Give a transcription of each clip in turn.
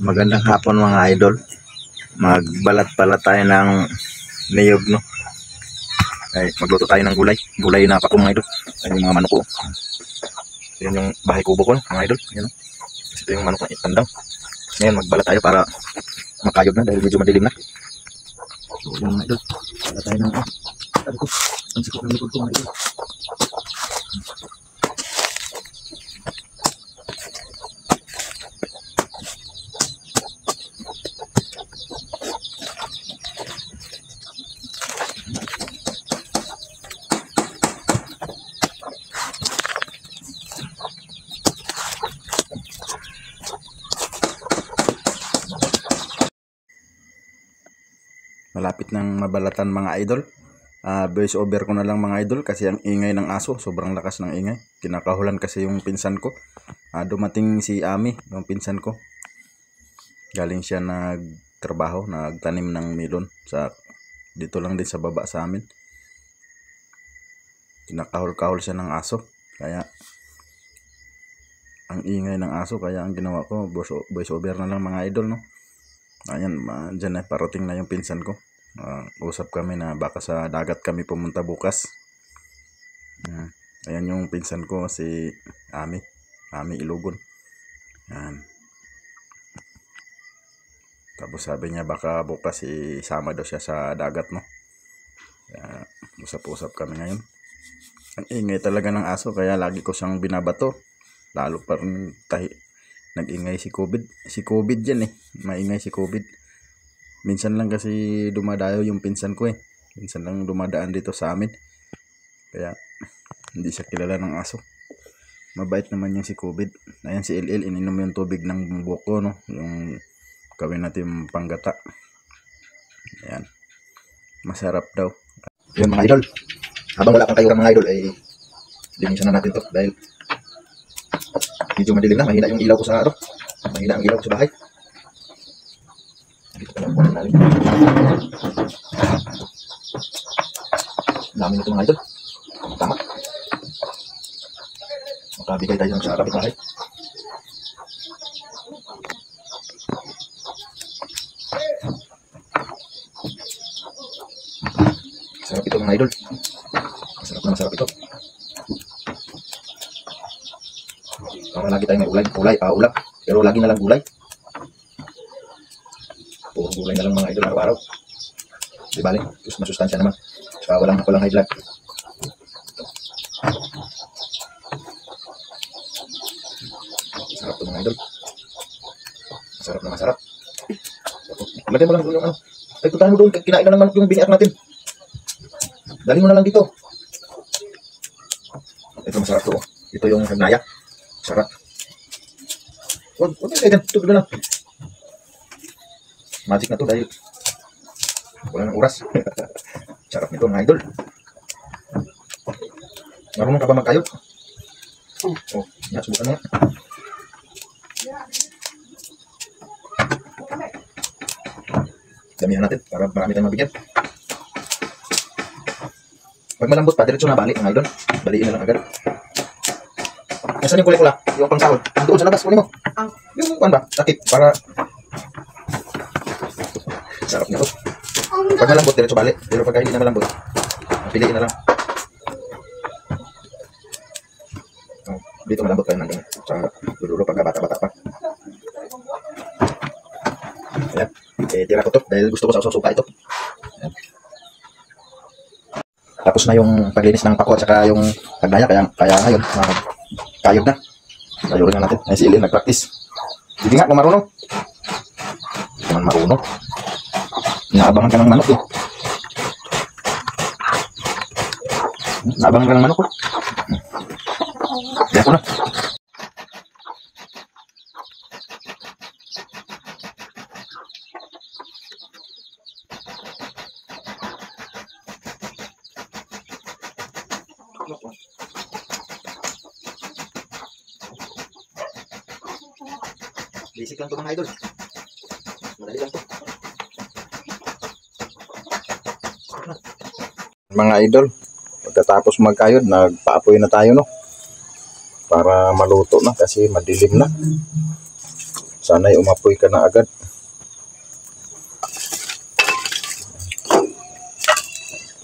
Magandang hapon mga idol. Magbalat-balat tayo ng niyog, no? Ay, magluto tayo ng gulay. Gulay na paku mga idol. Ay, yung mga manok ko. Yan yung bahay kubo ko, mga idol. Yan, ito yung manok na itandang. Ngayon, magbalat tayo para makayod na dahil medyo madilim na. So, yan mga idol. Balat tayo ng sabi ko. Ang sikot ng likod ko mga idol. Malapit ng mabalatan mga idol. Voice over ko na lang mga idol kasi ang ingay ng aso, sobrang lakas ng ingay. Kinakahulan kasi yung pinsan ko. Dumating si Ami, yung pinsan ko. Galing siya nagtrabaho, nagtanim ng melon dito lang din sa baba sa amin. Kinakahol-kahol siya ng aso. Kaya ang ingay ng aso, kaya ang ginawa ko voice over na lang mga idol, no. Ayan, dyan na, parating na yung pinsan ko. Usap kami na baka sa dagat kami pumunta bukas. Ayan yung pinsan ko, si Ami Ilugon. Ayan. Tapos sabi niya baka bukas isama daw siya sa dagat, no. Usap-usap kami ngayon. Ang ingay talaga ng aso, kaya lagi ko siyang binabato. Lalo pa rin nag-ingay si COVID dyan eh. Maingay si COVID. Minsan lang kasi dumadayo yung pinsan ko eh. Minsan lang dumadaan dito sa amin. Kaya hindi siya kilala ng aso. Mabait naman yung si COVID. Ayan si LL, ininom yung tubig ng buko, no. Yung gawin natin panggata. Ayan. Masarap daw. Yun mga idol. Habang wala kang kayuran mga idol ay linisan na natin to dahil medyo madilim na, mahina yung ilaw ko sa mahina ang ilaw ko sa bahay. Dito pala ang namin. Dami nito mga idol. Tama. Makabigay tayo sa kapitbahay. Sarap ito mga idol. Masarap ito. Para lagi tayo may ulap. Pero lagi na lang gulay. Puro gulay na lang mga idol araw-araw. Di bali, masustansya naman. Saka walang high blood. Sarap ito mga idol. Masarap na masarap. Lagay mo lang yung ano. Ay, puntahan mo doon. Kinain na ng manok yung biniak natin. Dali mo na lang dito. Ito masarap to. Ito yung hagnaya. Sarap. Huwag kayo tubig na lang. Magic na to dahil wala ng oras. Sarap nito mga idol. Marunong ka ba magkayod? Oh, yan, subukan mo nga. Damihan natin para marami tayong mabigyan. Pag malambot pa, diretso na balik mga idol. Baliin na lang agad. Nasaan yung kulay-kula? Yung pang sahod? Doon sa labas, kunin mo. Yung kuwan ba? Takip, para sarap nito. Pag malambot, diretso balik. Pero pag hindi na malambot, piliin na lang. Dito malambot kayo nandun. Sa dulo pagka bata-bata pa. Ayan. Tira ko to dahil gusto ko sa susuka ito. Ayan. Tapos na yung paglinis ng pako at saka yung hagnaya. Kaya ngayon, kayod na. Kayod na natin. Ay si Ilin nag-practice. Sige nga kung marunong. Hindi naman marunong. Inaabangan ka ng manok eh. Inaabangan ka ng manok eh. Kaya ko na. Basic lang ito mga idol. Madali lang ito. Mga idol, pagkatapos magkayod, nagpaapoy na tayo, no? Para maluto na kasi madilim na. Sana'y umapoy ka na agad.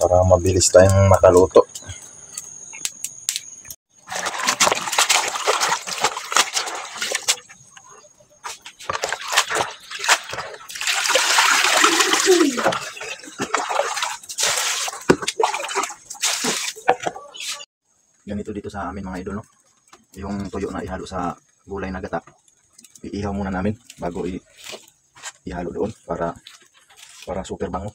Para mabilis tayong makaluto. Ganito dito sa amin mga idol, no? Yung tuyo na ihalo sa gulay na gata, iihaw muna namin bago ihalo doon para super bango.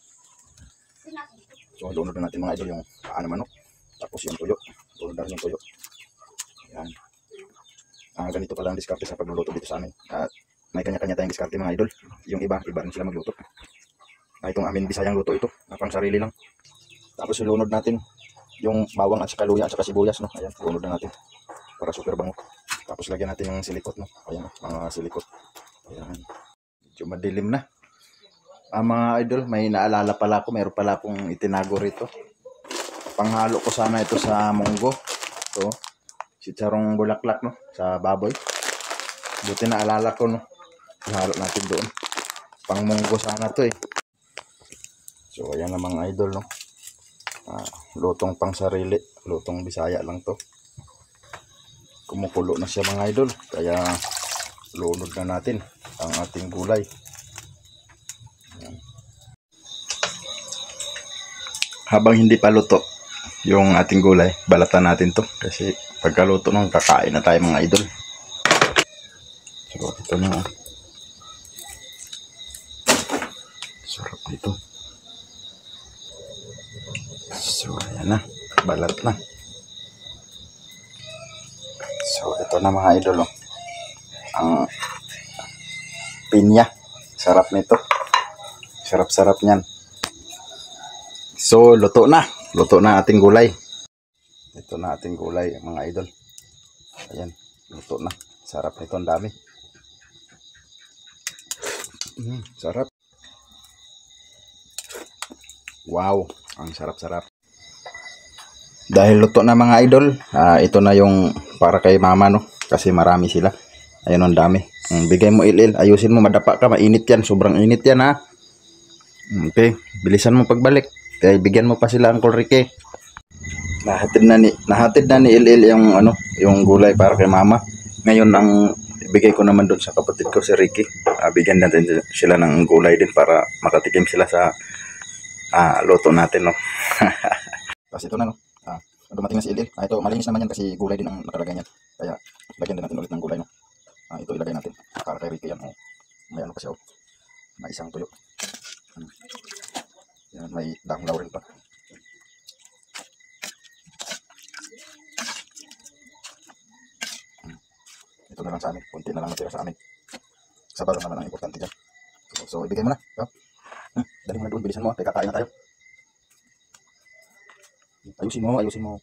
So doon na natin mga idol yung paa ng manok, tapos yung tuyo, doon na yung tuyo. Yan. Ganito pala ang diskarte sa pagluluto dito sa amin. May kanya-kanya tayong diskarte mga idol. Yung iba rin sila magluto. Itong amin Bisayang luto ito, pang sarili lang. Tapos ilunod natin yung bawang at saka luya at saka sibuyas, no? Ayan, lunod na natin para super bango. Tapos lagyan natin yung silikot, no? Ayan, mga silikot. Ayan. Medyo madilim na. Mga idol, may naalala pala ako, mayroon pala akong itinago rito. Panghalo ko sana ito sa munggo. So, sitsarong bulaklak, no? Sa baboy. Buti naalala ko, no? Ihalo natin doon. Pang munggo sana to eh. So, ayan na mga idol, no? Lutong pang sarili, lutong Bisaya lang to. Kumukulo na siya mga idol, kaya lunod na natin ang ating gulay. Habang hindi pa luto yung ating gulay, balatan natin to kasi pagkaluto nung kakain na tayo mga idol. So ito na, sarap nito. So ayan na, balat na. So ito na mga idol, oh. Ang pinya, sarap nito, sarap-sarap niyan. So luto na ating gulay. Ito na ating gulay mga idol. Ayan, luto na, sarap nito, ang dami. Sarap. Wow, ang sarap-sarap. Dahil luto na mga idol, ito na yung para kay mama, no? Kasi marami sila. Ayun, ang dami. Bigay mo il, ayusin mo, madapa ka, mainit yan, sobrang init yan ha. Okay, bilisan mo pagbalik. Kaya bigyan mo pa sila Uncle Ricky. Nahatid na ni il yung gulay para kay mama. Ngayon ang ibigay ko naman doon sa kapatid ko si Ricky. Bigyan natin sila ng gulay din para makatikim sila sa luto natin, no. Tapos ito na, no. Dumating na si il. Ito malinis naman yan kasi gulay din ang nakalagay niyan. Kaya lagyan din natin ulit ng gulay, no. Ito ilagay natin para kay Ricky yan, oh. May ano kasi, oh. May isang tuyo. Yan, may dahong laurel pa. Ito na lang sa amin. Kunti na lang natira sa amin. Sabaw naman ang importante dyan. So ibigay mo na. Dali mo na doon. Bilisan mo. Kaya kakain na tayo. Ayusin mo.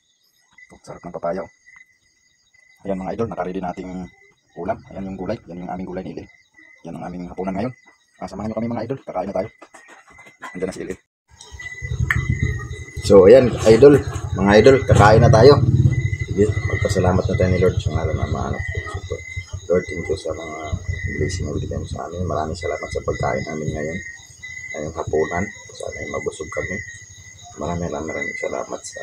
Sarap ng papaya. Ayan mga idol. Nakaready nating ulam. Ayan yung gulay. Yan yung aming gulay ni Ilil. Yan ang aming hapunan ngayon. Samahan nyo kami mga idol. Kakain na tayo. Andyan na si Ilil. So ayan idol. Mga idol. Kakain na tayo. Sige. Magpasalamat na tayo ni Lord sa ngalan ng mga anak. Lord, thank you sa mga blessing na binigay mo sa amin. Maraming salamat sa pagkain namin ngayon. Ngayong hapunan. Sana ay mabusog kami. Maraming salamat sa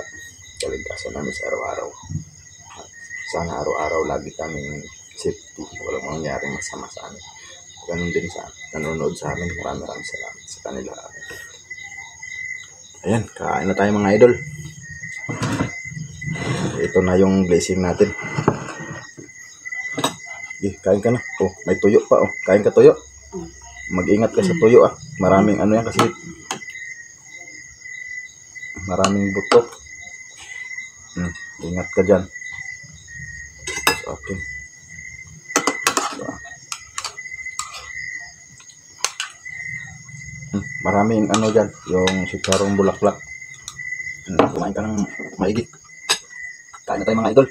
kaligtasan namin sa araw-araw. Sana araw-araw lagi kaming safety. Walang mangyaring masama sa amin. Ganun din sa nanonood sa amin. Maraming salamat sa kanila. Ayan, kain na tayo mga idol. Ito na yung blessing natin. Kain ka na. Oh, may tuyo pa. Oh, kain ka tuyo. Mag-ingat ka sa tuyo ah. Maraming ano yan kasi maraming buto. Ingat ka dyan. Okay. Maraming ano dyan. Yung sitsarong bulaklak. Kumain ka ng maigi. Kain na tayo mga idol.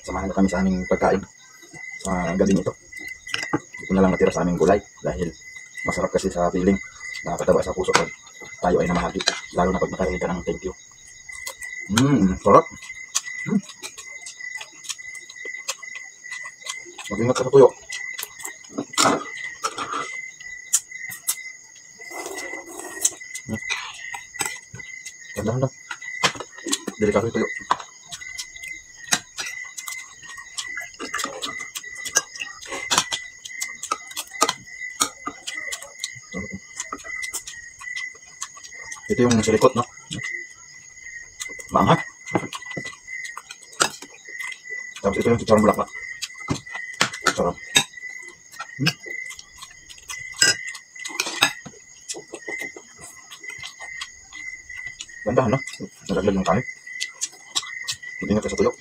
Samahan na kami sa aming pagkain sa gabing ito. Ito na lang natira sa aming gulay dahil masarap kasi sa feeling, nakakatawa sa puso pag tayo ay namahagi, lalo na pag nakarinig ka ng thank you. Sarap. Mag-ingat ka sa tuyo. Dahan lang. Delikado ito yun. Ito yung silikot, no? Maanghang. Tapos ito yung chicharong bulaklak. Sarap. Ganda, no? Nalaglag ng kanin. Hindi nga sa tuyo.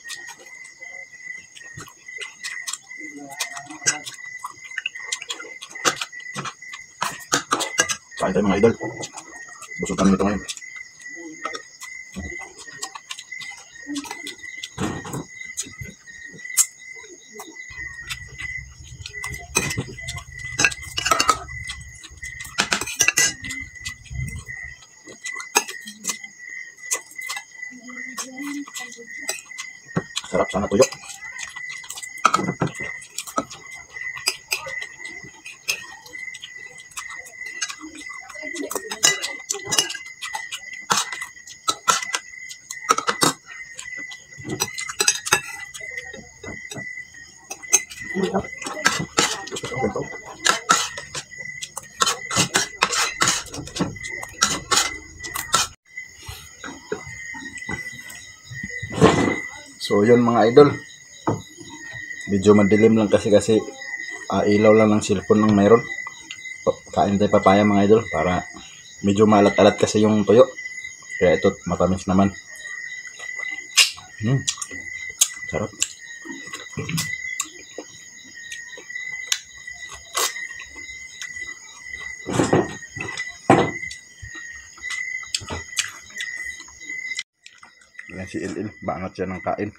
Kain tayo mga idol. Busog kami nito ngayon. Sarap sana tuyo. So yun mga idol, medyo madilim lang kasi ilaw lang ng cellphone ng mayroon. Kain tayo papaya mga idol para medyo maalat-alat kasi yung tuyo, kaya ito matamis naman. Sarap. Yan si Il, bangat siya ng kain.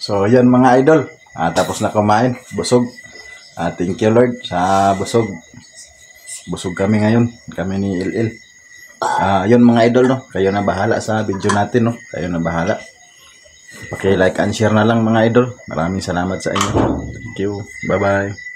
So yan mga idol, tapos na kumain, busog. Thank you Lord sa busog. Busog kami ngayon, kami ni Il. Yun mga idol, no, kayo na bahala sa video natin, no, kayo na bahala. Paki-like and share na lang mga idol. Maraming salamat sa inyo. Thank you, bye bye.